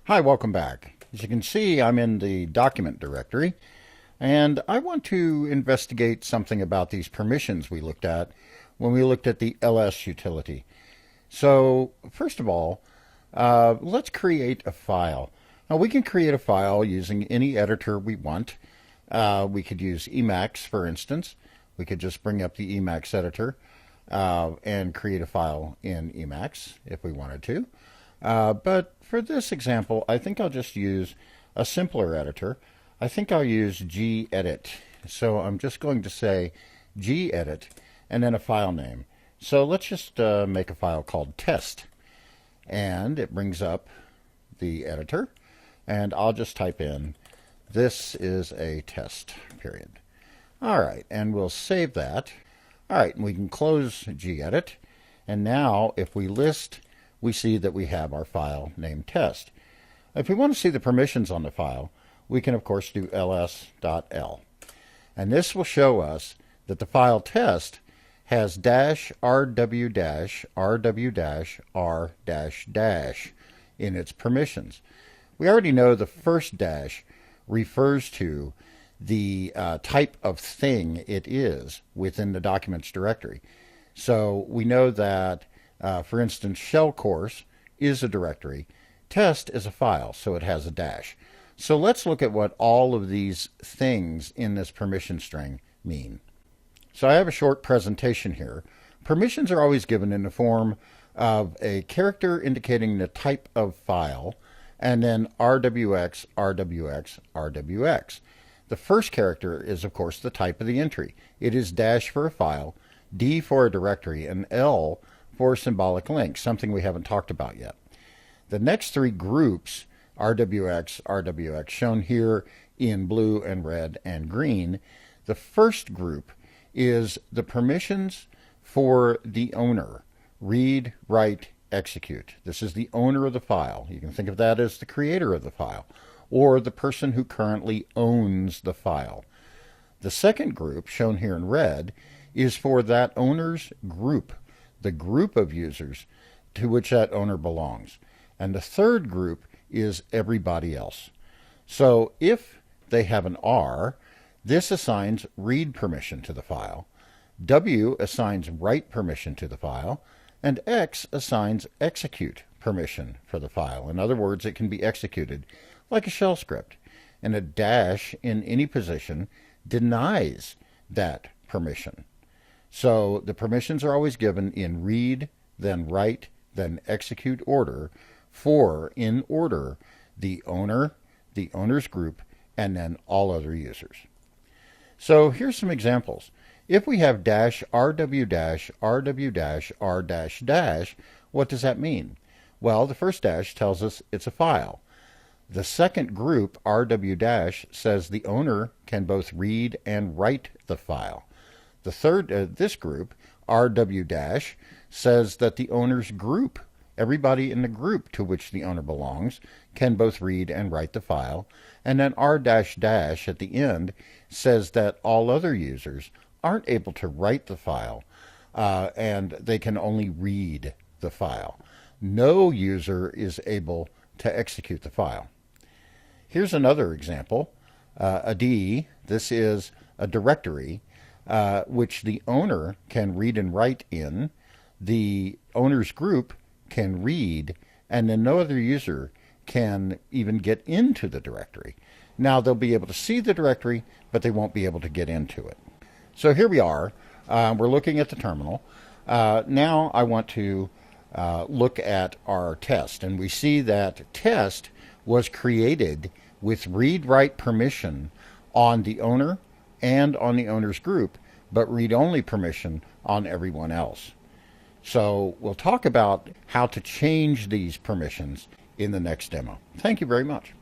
Hi, welcome back. As you can see, I'm in the document directory, and I want to investigate something about these permissions we looked at when we looked at the ls utility. So, first of all, let's create a file. Now, we can create a file using any editor we want. We could use Emacs, for instance. We could just bring up the Emacs editor and create a file in Emacs if we wanted to. But for this example, I think I'll just use a simpler editor. I think I'll use gedit. So I'm just going to say gedit and then a file name. So let's just make a file called test. And it brings up the editor. And I'll just type in, this is a test, period. All right, and we'll save that. All right, and we can close gedit. And now if we list, we see that we have our file named test. If we want to see the permissions on the file, we can of course do ls.l. And this will show us that the file test has -rw-rw-r- in its permissions. We already know the first dash refers to the type of thing it is within the documents directory. So we know that for instance, shell course is a directory. Test is a file, so it has a dash. So let's look at what all of these things in this permission string mean. So I have a short presentation here. Permissions are always given in the form of a character indicating the type of file, and then rwx, rwx, rwx. The first character is, of course, the type of the entry. It is dash for a file, D for a directory, and L for symbolic link, something we haven't talked about yet. The next three groups, RWX, RWX, shown here in blue and red and green, the first group is the permissions for the owner. Read, write, execute. This is the owner of the file. You can think of that as the creator of the file, or the person who currently owns the file. The second group, shown here in red, is for that owner's group, the group of users to which that owner belongs. And the third group is everybody else. So if they have an R, this assigns read permission to the file, W assigns write permission to the file, and X assigns execute permission for the file. In other words, it can be executed like a shell script. And a dash in any position denies that permission. So the permissions are always given in read, then write, then execute order for, in order, the owner, the owner's group, and then all other users. So here's some examples. If we have dash rw dash rw dash r dash dash, what does that mean? Well, the first dash tells us it's a file. The second group, rw dash, says the owner can both read and write the file. The third, this group, RW dash, says that the owner's group, everybody in the group to which the owner belongs, can both read and write the file. And then R dash dash at the end says that all other users aren't able to write the file and they can only read the file. No user is able to execute the file. Here's another example. A D, this is a directory which the owner can read and write in, the owner's group can read, and then no other user can even get into the directory. Now they'll be able to see the directory, but they won't be able to get into it. So here we are. We're looking at the terminal. Now I want to look at our test, and we see that test was created with read-write permission on the owner and on the owner's group, but read-only permission on everyone else. So we'll talk about how to change these permissions in the next demo. Thank you very much.